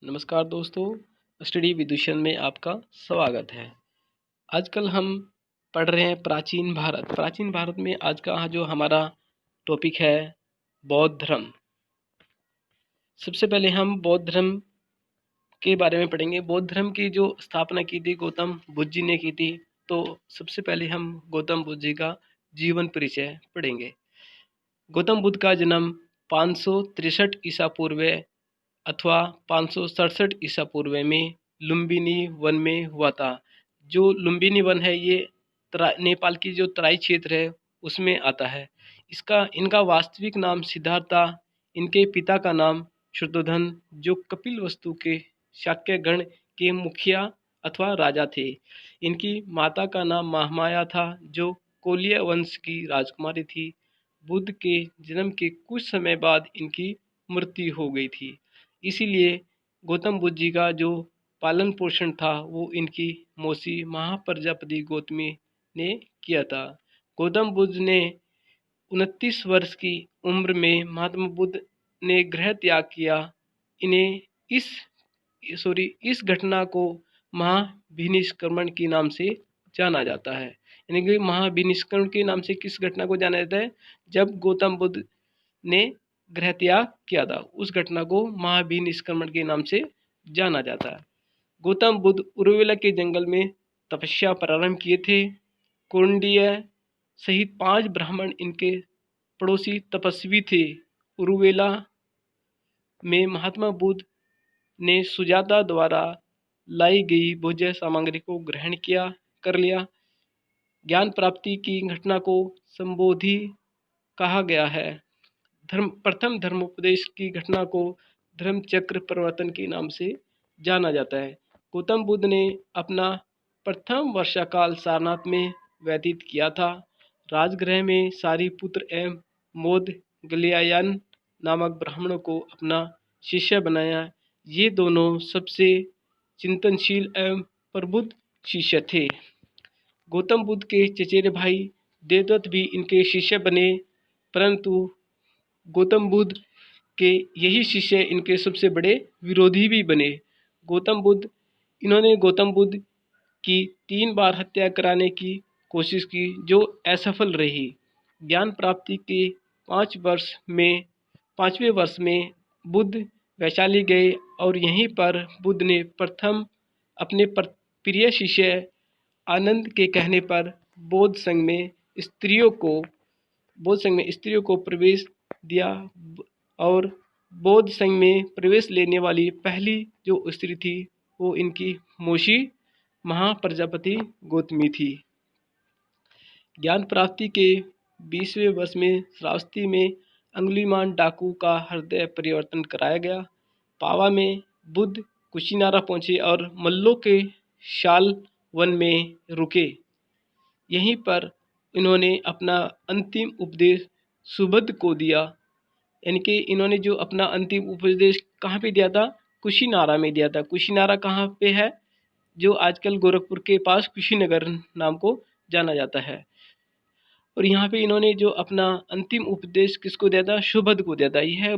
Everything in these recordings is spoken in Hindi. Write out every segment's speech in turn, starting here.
नमस्कार दोस्तों, स्टडी विदूषण में आपका स्वागत है। आजकल हम पढ़ रहे हैं प्राचीन भारत। प्राचीन भारत में आज का जो हमारा टॉपिक है बौद्ध धर्म। सबसे पहले हम बौद्ध धर्म के बारे में पढ़ेंगे। बौद्ध धर्म की जो स्थापना की थी गौतम बुद्ध जी ने की थी। तो सबसे पहले हम गौतम बुद्ध जी का जीवन परिचय पढ़ेंगे। गौतम बुद्ध का जन्म 563 ईसा पूर्व अथवा 567 ईसा पूर्व में लुम्बिनी वन में हुआ था। जो लुम्बिनी वन है ये नेपाल की जो तराई क्षेत्र है उसमें आता है। इनका वास्तविक नाम सिद्धार्थ था। इनके पिता का नाम शुद्धोधन जो कपिलवस्तु के शाक्य गण के मुखिया अथवा राजा थे। इनकी माता का नाम महामाया था जो कोलिय वंश की राजकुमारी थी। बुद्ध के जन्म के कुछ समय बाद इनकी मृत्यु हो गई थी। इसीलिए गौतम बुद्ध जी का जो पालन पोषण था वो इनकी मौसी महाप्रजापति गौतमी ने किया था। गौतम बुद्ध ने 29 वर्ष की उम्र में महात्मा बुद्ध ने गृह त्याग किया। इन्हें इस घटना को महाभिनिष्क्रमण के नाम से जाना जाता है। यानी कि महाभिनिष्क्रमण के नाम से किस घटना को जाना जाता है? जब गौतम बुद्ध ने गृह त्याग किया था, उस घटना को महाभिनिष्क्रमण के नाम से जाना जाता है। गौतम बुद्ध उरुवेला के जंगल में तपस्या प्रारंभ किए थे। कौंडिन्य सहित 5 ब्राह्मण इनके पड़ोसी तपस्वी थे। उरुवेला में महात्मा बुद्ध ने सुजाता द्वारा लाई गई भोज्य सामग्री को ग्रहण कर लिया। ज्ञान प्राप्ति की घटना को संबोधि कहा गया है। प्रथम धर्मोपदेश की घटना को धर्मचक्र परिवर्तन के नाम से जाना जाता है। गौतम बुद्ध ने अपना प्रथम वर्षाकाल सारनाथ में व्यतीत किया था। राजगृह में सारिपुत्र एवं मोदगल्यायन नामक ब्राह्मणों को अपना शिष्य बनाया। ये दोनों सबसे चिंतनशील एवं प्रबुद्ध शिष्य थे। गौतम बुद्ध के चचेरे भाई देवदत्त भी इनके शिष्य बने, परंतु गौतम बुद्ध के यही शिष्य इनके सबसे बड़े विरोधी भी बने। इन्होंने गौतम बुद्ध की 3 बार हत्या कराने की कोशिश की जो असफल रही। ज्ञान प्राप्ति के 5वें वर्ष में बुद्ध वैशाली गए और यहीं पर बुद्ध ने प्रथम अपने प्रिय शिष्य आनंद के कहने पर बौद्ध संघ में स्त्रियों को प्रवेश दिया और बौद्ध संघ में प्रवेश लेने वाली पहली जो स्त्री थी वो इनकी मौसी महाप्रजापति गौतमी थी। ज्ञान प्राप्ति के 20वें वर्ष में श्रावस्ती में अंगुलीमाल डाकू का हृदय परिवर्तन कराया गया। पावा में बुद्ध कुशीनारा पहुंचे और मल्लों के शाल वन में रुके। यहीं पर इन्होंने अपना अंतिम उपदेश सुबुद्ध को दिया। यानी कि इन्होंने जो अपना अंतिम उपदेश कहाँ पे दिया था? कुशीनारा में दिया था। कुशीनारा कहाँ पे है? जो आजकल गोरखपुर के पास कुशीनगर नाम को जाना जाता है। और यहाँ पे इन्होंने जो अपना अंतिम उपदेश किसको दिया था? सुबुद्ध को दिया था। यह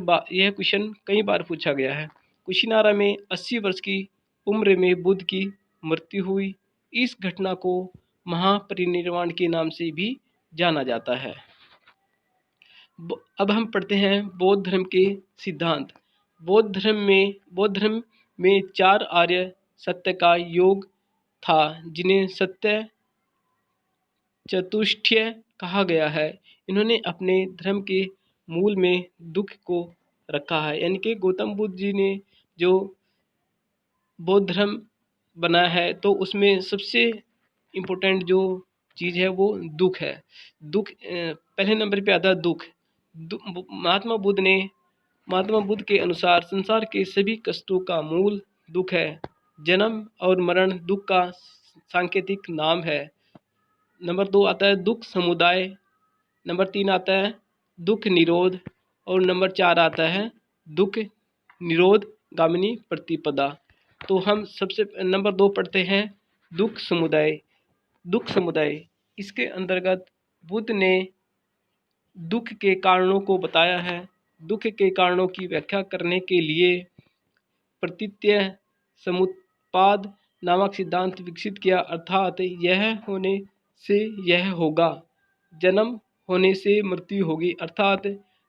क्वेश्चन कई बार पूछा गया है। कुशीनारा में 80 वर्ष की उम्र में बुद्ध की मृत्यु हुई। इस घटना को महापरिनिर्वाण के नाम से भी जाना जाता है। अब हम पढ़ते हैं बौद्ध धर्म के सिद्धांत। बौद्ध धर्म में 4 आर्य सत्य का योग था जिन्हें सत्य चतुष्टय कहा गया है। इन्होंने अपने धर्म के मूल में दुख को रखा है। यानी कि गौतम बुद्ध जी ने जो बौद्ध धर्म बनाया है तो उसमें सबसे इम्पोर्टेंट जो चीज़ है वो दुख है। पहले नंबर पे आता है दुख। महात्मा बुद्ध के अनुसार संसार के सभी कष्टों का मूल दुख है। जन्म और मरण दुख का सांकेतिक नाम है। नंबर 2 आता है दुख समुदाय। नंबर 3 आता है दुख निरोध और नंबर 4 आता है दुख निरोध गामिनी प्रतिपदा। तो हम सबसे नंबर 2 पढ़ते हैं दुख समुदाय। इसके अंतर्गत बुद्ध ने दुख के कारणों को बताया है। दुख के कारणों की व्याख्या करने के लिए प्रतीत्य समुत्पाद नामक सिद्धांत विकसित किया, अर्थात यह होने से यह होगा, जन्म होने से मृत्यु होगी, अर्थात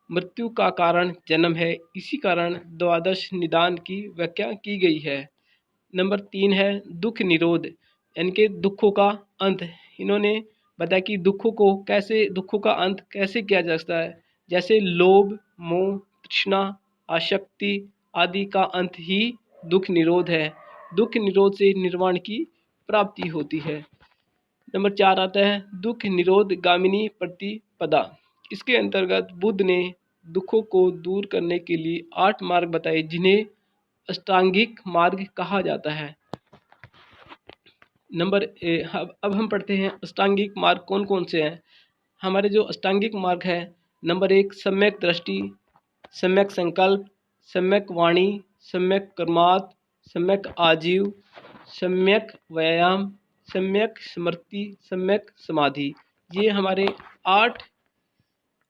मृत्यु का कारण जन्म है। इसी कारण द्वादश निदान की व्याख्या की गई है। नंबर 3 है दुख निरोध, यानी कि दुखों का अंत। इन्होंने बताया कि दुखों का अंत कैसे किया जा सकता है, जैसे लोभ, मोह, तृष्णा, आसक्ति आदि का अंत ही दुख निरोध है। दुख निरोध से निर्वाण की प्राप्ति होती है। नंबर 4 आता है दुख निरोध गामिनी प्रतिपदा। इसके अंतर्गत बुद्ध ने दुखों को दूर करने के लिए 8 मार्ग बताए, जिन्हें अष्टांगिक मार्ग कहा जाता है। अब हम पढ़ते हैं अष्टांगिक मार्ग कौन कौन से हैं। हमारे जो अष्टांगिक मार्ग है, नंबर 1 सम्यक दृष्टि, सम्यक संकल्प, सम्यक वाणी, सम्यक कर्मात, सम्यक आजीव, सम्यक व्यायाम, सम्यक स्मृति, सम्यक समाधि। ये हमारे 8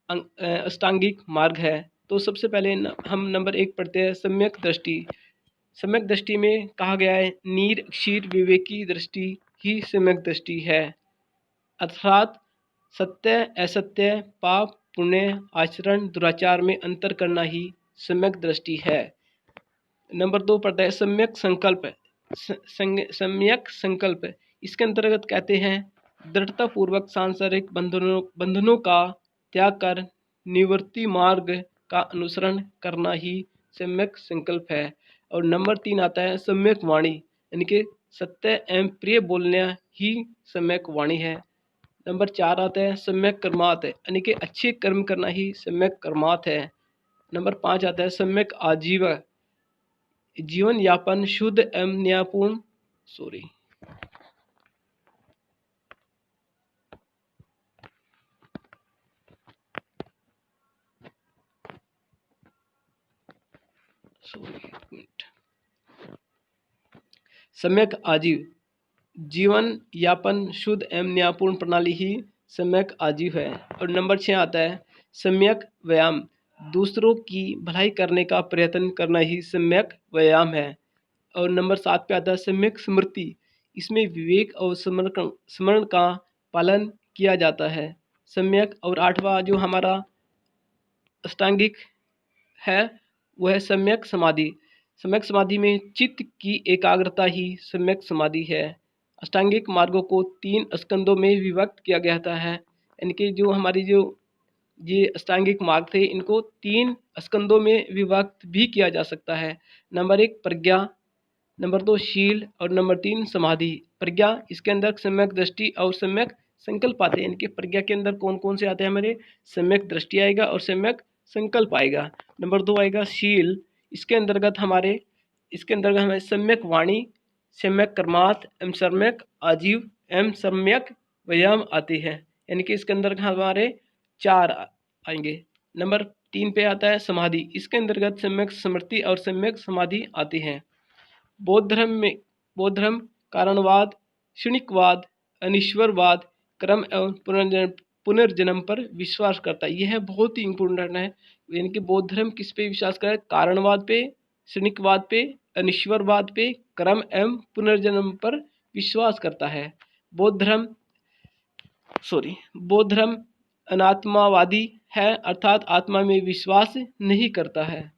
अष्टांगिक मार्ग है। तो सबसे पहले हम नंबर 1 पढ़ते हैं सम्यक दृष्टि। सम्यक दृष्टि में कहा गया है नीर क्षीर विवेकी दृष्टि ही सम्यक दृष्टि है, अर्थात सत्य असत्य, पाप पुण्य, आचरण दुराचार में अंतर करना ही सम्यक दृष्टि है। नंबर 2 पढ़ते हैं सम्यक संकल्प। सम्यक संकल्प इसके अंतर्गत कहते हैं दृढ़तापूर्वक सांसारिक बंधनों का त्याग कर निवृत्ति मार्ग का अनुसरण करना ही सम्यक संकल्प है। और नंबर 3 आता है सम्यक वाणी, यानी कि सत्य एवं प्रिय बोलना ही सम्यक वाणी है। नंबर 4 आता है सम्यक कर्मात, यानी कि अच्छे कर्म करना ही सम्यक कर्मात है। नंबर 5 आता है सम्यक आजीव, जीवन यापन शुद्ध एवं न्यायपूर्ण सम्यक आजीव, जीवन यापन शुद्ध एवं न्यायपूर्ण प्रणाली ही सम्यक आजीव है। और नंबर 6 आता है सम्यक व्यायाम, दूसरों की भलाई करने का प्रयत्न करना ही सम्यक व्यायाम है। और नंबर 7 पे आता है सम्यक स्मृति, इसमें विवेक और स्मरण का पालन किया जाता है। सम्यक और 8वां जो हमारा अष्टांगिक है वह है सम्यक समाधि। सम्यक समाधि में चित्त की एकाग्रता ही सम्यक समाधि है। अष्टांगिक मार्गों को 3 स्कंदों में विभक्त किया गया है, यानी कि जो हमारी जो ये अष्टांगिक मार्ग थे इनको 3 स्कंदों में विभक्त भी किया जा सकता है। नंबर 1 प्रज्ञा, नंबर 2 शील और नंबर 3 समाधि। प्रज्ञा इसके अंदर सम्यक दृष्टि और सम्यक संकल्प आते हैं, यानी कि प्रज्ञा के अंदर कौन कौन से आते हैं हमारे सम्यक दृष्टि आएगा और सम्यक संकल्प आएगा। नंबर 2 आएगा शील, इसके अंतर्गत हमारे सम्यक वाणी, सम्यक कर्मात एवं सम्यक आजीव एवं सम्यक व्यायाम आते हैं, यानी कि इसके अंदर हमारे 4 आएंगे। नंबर 3 पे आता है समाधि, इसके अंतर्गत सम्यक स्मृति और सम्यक समाधि आती हैं। बौद्ध धर्म कारणवाद, क्षणिकवाद, अनिश्वरवाद, कर्म एवं पुनर्जन्म पर विश्वास करता है। यह बहुत ही इम्पोर्टेंट है, यानी कि बौद्ध धर्म किस पे विश्वास करता है, कारणवाद पे, क्षणिकवाद पे, अनिश्वरवाद पे, कर्म एवं पुनर्जन्म पर विश्वास करता है। बौद्ध धर्म अनात्मावादी है, अर्थात आत्मा में विश्वास नहीं करता है।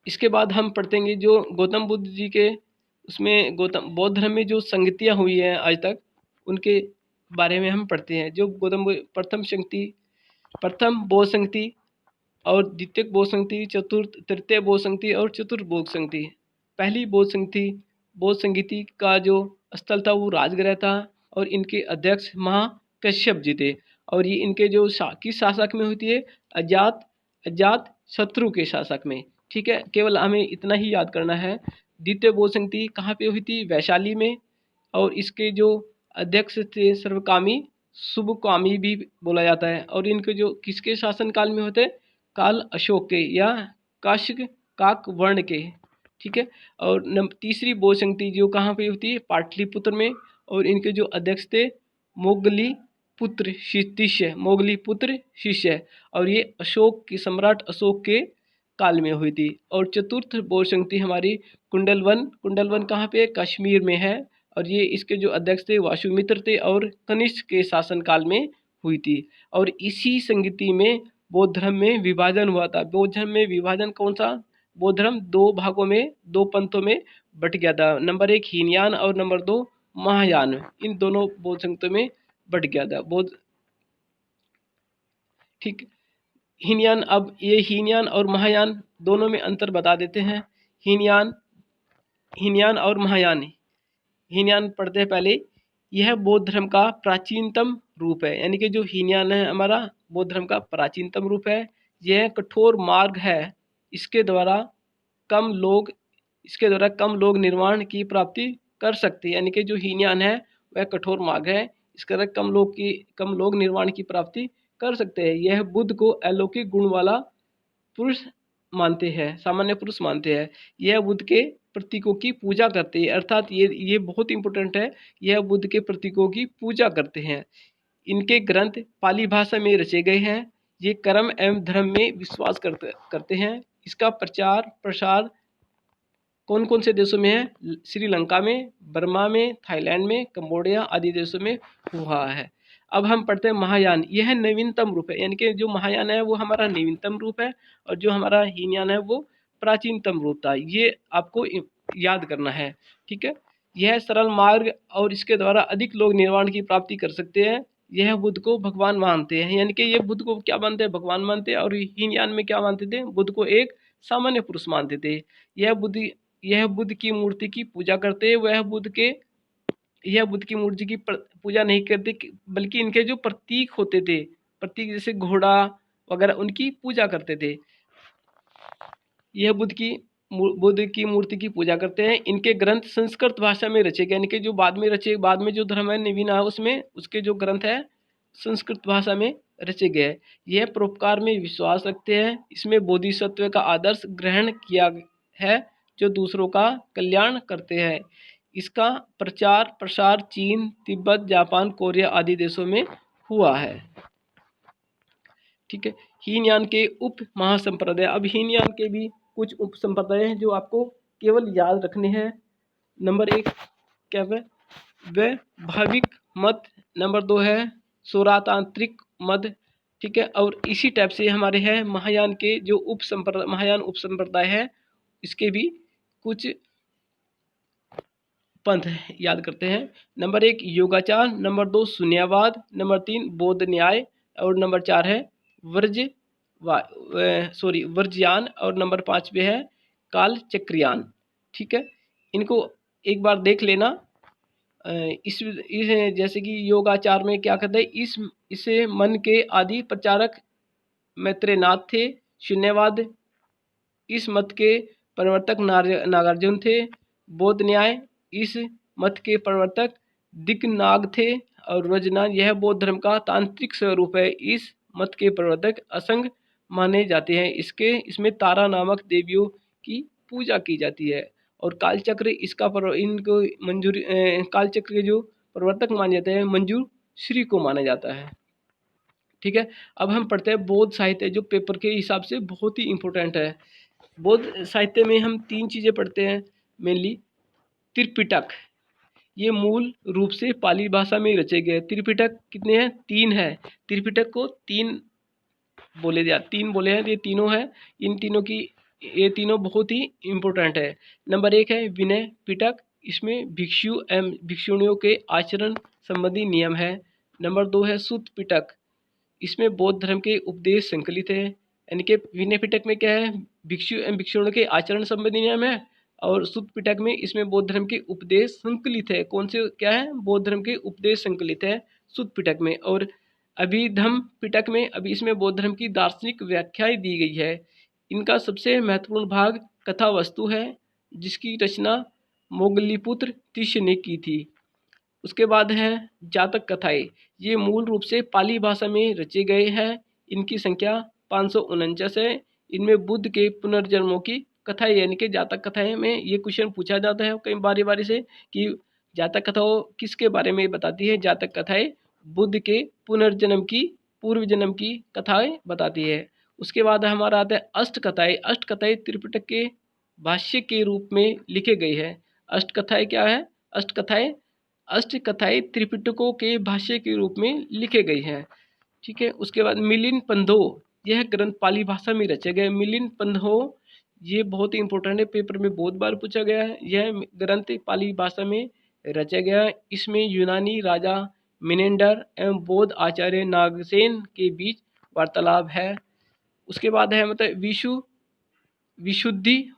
इसके बाद हम पढ़तेंगे जो गौतम बुद्ध जी के उसमें बौद्ध धर्म में जो संगतियाँ हुई हैं आज तक, उनके बारे में हम पढ़ते हैं। जो प्रथम बौद्ध संगति और द्वितीय बौद्ध संगति, तृतीय बौद्ध संगति और चतुर्थ बौद्ध संगति। पहली बौद्ध संगति का जो स्थल था वो राजगृह था और इनके अध्यक्ष महाकश्यप जी थे। और ये इनके जो किस शासक में होती है, अजात शत्रु के शासक में। ठीक है, केवल हमें इतना ही याद करना है। द्वितीय बौद्ध संगति कहाँ पे हुई थी, वैशाली में, और इसके जो अध्यक्ष थे सर्वकामी शुभकामी भी बोला जाता है। और इनके जो किसके शासन काल में होते, काल अशोक के या काक वर्ण के। ठीक है, और तीसरी बौद्ध संगति जो कहाँ पे होती है, पाटलिपुत्र में, और इनके जो अध्यक्ष थे मोगली पुत्र शिष्य, और ये सम्राट अशोक के काल में हुई थी। और चतुर्थ बौद्ध संगति हमारी कुंडलवन, कुंडलवन कहाँ पे, कश्मीर में है। और ये इसके जो अध्यक्ष थे वासुमित्र थे और कनिष्क के शासनकाल में हुई थी। और इसी संगति में बौद्ध धर्म में विभाजन हुआ था। बौद्ध धर्म में विभाजन कौन सा, बौद्ध धर्म दो भागों में, दो पंथों में बट गया था। नंबर एक हीनयान और नंबर दो महायान, इन दोनों बौद्ध संगतों में बट गया था बौद्ध। ठीक, हीनयान, अब ये हीनयान और महायान दोनों में अंतर बता देते हैं। हीनयान, हीनयान और महायान, हीनयान पढ़ते हैं पहले। यह बौद्ध धर्म का प्राचीनतम रूप है, यानी कि जो हीनयान है हमारा बौद्ध धर्म का प्राचीनतम रूप है। यह कठोर मार्ग है, इसके द्वारा कम लोग इसके द्वारा कम लोग निर्वाण की प्राप्ति कर सकते हैं। यानी कि जो हीनयान है वह कठोर मार्ग है, इसके द्वारा कम लोग निर्वाण की प्राप्ति कर सकते हैं। यह बुद्ध को अलौकिक गुण वाला पुरुष मानते हैं, सामान्य पुरुष मानते हैं। यह बुद्ध के प्रतीकों की पूजा करते हैं, अर्थात ये बहुत इंपॉर्टेंट है, यह बुद्ध के प्रतीकों की पूजा करते हैं। इनके ग्रंथ पाली भाषा में रचे गए हैं। ये कर्म एवं धर्म में विश्वास करते हैं। इसका प्रचार प्रसार कौन कौन से देशों में है, श्रीलंका में, बर्मा में, थाईलैंड में, कंबोडिया आदि देशों में हुआ है। अब हम पढ़ते हैं महायान। यह नवीनतम रूप है, यानी कि जो महायान है वो हमारा नवीनतम रूप है और जो हमारा हीनयान है वो प्राचीनतम रूप था। ये आपको याद करना है, ठीक है। यह सरल मार्ग और इसके द्वारा अधिक लोग निर्वाण की प्राप्ति कर सकते हैं। यह बुद्ध को भगवान मानते हैं, यानी कि ये बुद्ध को क्या मानते हैं, भगवान मानते हैं। और हीनयान में क्या मानते थे, बुद्ध को एक सामान्य पुरुष मानते थे। यह बुद्ध की मूर्ति की पूजा करते हैं। यह बुद्ध की मूर्ति की पूजा नहीं करते, बल्कि इनके जो प्रतीक होते थे, प्रतीक जैसे घोड़ा वगैरह, उनकी पूजा करते थे। यह बुद्ध की मूर्ति की पूजा करते हैं। इनके ग्रंथ संस्कृत भाषा में रचे गए, यानी कि जो बाद में जो धर्म है नवीन है उसमें उसके जो ग्रंथ है संस्कृत भाषा में रचे गए। यह परोपकार में विश्वास रखते हैं। इसमें बोधिसत्व का आदर्श ग्रहण किया है जो दूसरों का कल्याण करते हैं। इसका प्रचार प्रसार चीन, तिब्बत, जापान, कोरिया आदि देशों में हुआ है, ठीक है। हीनयान के उप महासंप्रदाय, अब हीनयान के भी कुछ उप संप्रदाय हैं जो आपको केवल याद रखने हैं। नंबर एक क्या है, वह भाविक मत। नंबर दो है सौरातांत्रिक मत, ठीक है। और इसी टाइप से हमारे हैं महायान के जो महायान उप संप्रदाय है, इसके भी कुछ पंथ याद करते हैं। नंबर एक योगाचार, नंबर दो शून्यवाद, नंबर तीन बौद्ध न्याय, और नंबर चार है वर्ज्यान, और नंबर पाँच पे है काल चक्रियान, ठीक है। इनको एक बार देख लेना। इस जैसे कि योगाचार में क्या कहते हैं, इसे मन के आदि प्रचारक मैत्रेयनाथ थे। शून्यवाद, इस मत के प्रवर्तक नागार्जुन थे। बौद्ध न्याय, इस मत के प्रवर्तक दिक्नाग थे। और वज्रनाथ, यह बौद्ध धर्म का तांत्रिक स्वरूप है। इस मत के प्रवर्तक असंग माने जाते हैं। इसमें तारा नामक देवियों की पूजा की जाती है। और कालचक्र इनको कालचक्र के जो प्रवर्तक माने जाते हैं मंजूर श्री को माना जाता है, ठीक है। अब हम पढ़ते हैं बौद्ध साहित्य, जो पेपर के हिसाब से बहुत ही इंपॉर्टेंट है। बौद्ध साहित्य में हम तीन चीज़ें पढ़ते हैं मेनली। त्रिपिटक, ये मूल रूप से पाली भाषा में रचे गए। त्रिपिटक कितने हैं, तीन है। त्रिपिटक को तीन बोले हैं, ये तीनों है। ये तीनों बहुत ही इम्पोर्टेंट है। नंबर एक है विनय पिटक, इसमें भिक्षु एवं भिक्षुणियों के आचरण संबंधी नियम है। नंबर दो है सुत्त पिटक, इसमें बौद्ध धर्म के उपदेश संकलित है। यानी कि विनय पिटक में क्या है, भिक्षु एवं भिक्षुणियों के आचरण संबंधी नियम है। और सुत्त पिटक में इसमें बौद्ध धर्म के उपदेश संकलित है। कौन से क्या है, बौद्ध धर्म के उपदेश संकलित है सुत्त पिटक में। और अभिधम्म पिटक में अभी इसमें बौद्ध धर्म की दार्शनिक व्याख्याएं दी गई है। इनका सबसे महत्वपूर्ण भाग कथा वस्तु है, जिसकी रचना मोगलीपुत्र तिष्य ने की थी। उसके बाद है जातक कथाएं, ये मूल रूप से पाली भाषा में रचे गए हैं। इनकी संख्या 549 है। इनमें बुद्ध के पुनर्जन्मों की कथाएं, यानी कि जातक कथाएं में ये क्वेश्चन पूछा जाता है कई बारी बारी से कि जातक कथाओं किसके बारे में बताती है। जातक कथाएं बुद्ध के पुनर्जन्म की, पूर्व जन्म की कथाएं बताती है। उसके बाद हमारा आता है अष्टकथाएँ। अष्टकथाएँ त्रिपिटक के भाष्य के रूप में लिखे गई है। अष्टकथाएँ क्या है? अष्टकथाएँ त्रिपिटकों के भाष्य के रूप में लिखे गई हैं। ठीक है। उसके बाद मिलिंद पंधो, यह ग्रंथ पाली भाषा में रचे गए। मिलिंद पंधो ये बहुत ही इंपॉर्टेंट है, पेपर में बहुत बार पूछा गया है। यह ग्रंथ पाली भाषा में रचा गया। इसमें यूनानी राजा मिनेंडर एवं बौद्ध आचार्य नागसेन के बीच वार्तालाप है। उसके बाद है मतलब विशुद्धि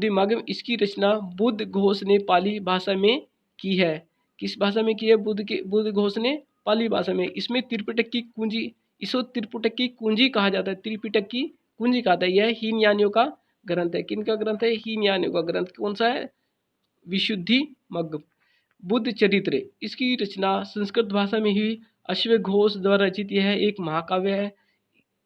मग्न, इसकी रचना बुद्ध घोष ने पाली भाषा में की है। किस भाषा में की है? बुद्ध घोष ने पाली भाषा में। इसमें त्रिपिटक की कुंजी, इसको त्रिपिटक की कुंजी कहा जाता है। त्रिपिटक की कुंजी कहा जाता है। यह हीनयानियों का ग्रंथ है। किनका ग्रंथ है? हीनयानियों का ग्रंथ। कौन सा है? विशुद्धि मग्न। बुद्ध चरित्र, इसकी रचना संस्कृत भाषा में हुई। अश्वघोष द्वारा रचित यह एक महाकाव्य है।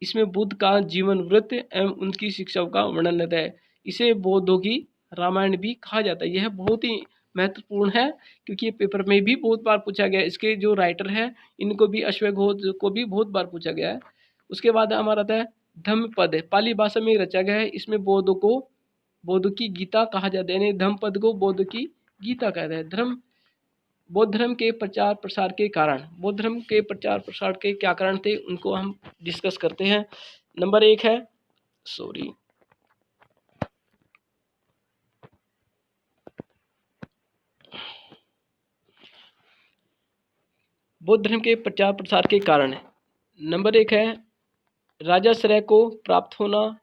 इसमें बुद्ध का जीवन वृत्त एवं उनकी शिक्षाओं का वर्णन रहता है। इसे बौद्धों की रामायण भी कहा जाता है। यह बहुत ही महत्वपूर्ण है क्योंकि ये पेपर में भी बहुत बार पूछा गया है। इसके जो राइटर है इनको भी, अश्वघोष को भी बहुत बार पूछा गया है। उसके बाद हमारा आता है धम्मपद, पाली भाषा में रचा गया है। इसमें बौद्ध की गीता कहा जाता है। यानी धम्मपद को बौद्ध की गीता कहते हैं। बौद्ध धर्म के प्रचार प्रसार के कारण, बौद्ध धर्म के प्रचार प्रसार के क्या कारण थे उनको हम डिस्कस करते हैं। नंबर 1 है, बौद्ध धर्म के प्रचार प्रसार के कारण नंबर 1 है राजाश्रय को प्राप्त होना,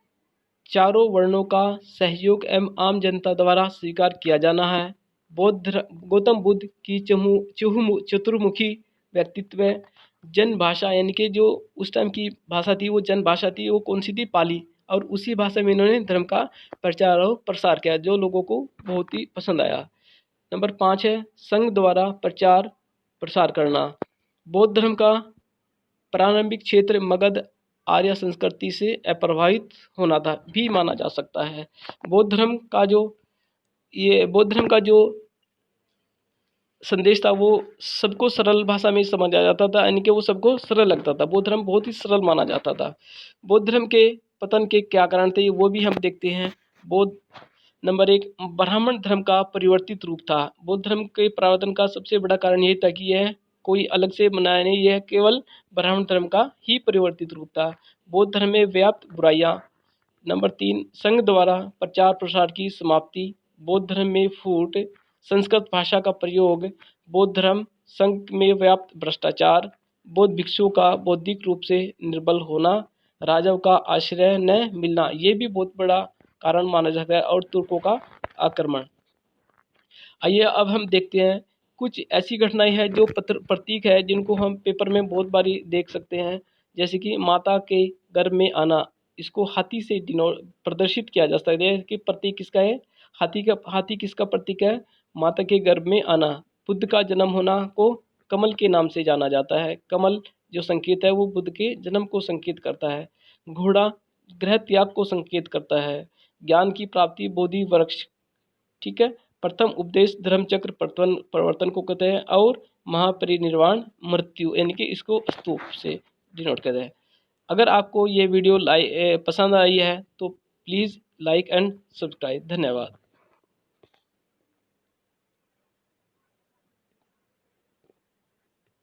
चारों वर्णों का सहयोग एवं आम जनता द्वारा स्वीकार किया जाना है, गौतम बुद्ध की चतुर्मुखी व्यक्तित्व, जन भाषा, यानी कि जो उस टाइम की भाषा थी वो जन भाषा थी, वो कौन सी थी? पाली। और उसी भाषा में इन्होंने धर्म का प्रचार और प्रसार किया जो लोगों को बहुत ही पसंद आया। नंबर 5 है संघ द्वारा प्रचार प्रसार करना। बौद्ध धर्म का प्रारंभिक क्षेत्र मगध आर्य संस्कृति से अप्रभावित होना था भी माना जा सकता है। बौद्ध धर्म का जो संदेश था वो सबको सरल भाषा में समझा जाता था, यानी कि वो सबको सरल लगता था। बौद्ध धर्म बहुत ही सरल माना जाता था। बौद्ध धर्म के पतन के क्या कारण थे वो भी हम देखते हैं। नंबर 1 ब्राह्मण धर्म का परिवर्तित रूप था। बौद्ध धर्म के प्रवर्तन का सबसे बड़ा कारण ये था कि यह कोई अलग से बनाया नहीं, यह केवल ब्राह्मण धर्म का ही परिवर्तित रूप था। बौद्ध धर्म में व्याप्त बुराइयां। नंबर 3 संघ द्वारा प्रचार प्रसार की समाप्ति। बौद्ध धर्म में फूट, संस्कृत भाषा का प्रयोग, बौद्ध धर्म संघ में व्याप्त भ्रष्टाचार, बौद्ध भिक्षुओं का बौद्धिक रूप से निर्बल होना, राजाओं का आश्रय न मिलना, ये भी बहुत बड़ा कारण माना जाता है, और तुर्कों का आक्रमण। आइए अब हम देखते हैं कुछ ऐसी घटनाएं हैं जो प्रतीक है जिनको हम पेपर में बहुत बारी देख सकते हैं। जैसे कि माता के गर्भ में आना, इसको हाथी से प्रदर्शित किया जा सकता है कि प्रतीक किसका है? हाथी किसका प्रतीक है? माता के गर्भ में आना। बुद्ध का जन्म होना को कमल के नाम से जाना जाता है। कमल जो संकेत है वो बुद्ध के जन्म को संकेत करता है। घोड़ा गृह त्याग को संकेत करता है। ज्ञान की प्राप्ति बोधि वृक्ष, ठीक है। प्रथम उपदेश धर्मचक्र प्रवर्तन को कहते हैं, और महापरिनिर्वाण मृत्यु, यानी कि इसको स्तूप से डिनोट कहते हैं। अगर आपको ये वीडियो पसंद आई है तो प्लीज़ लाइक एंड सब्सक्राइब। धन्यवाद।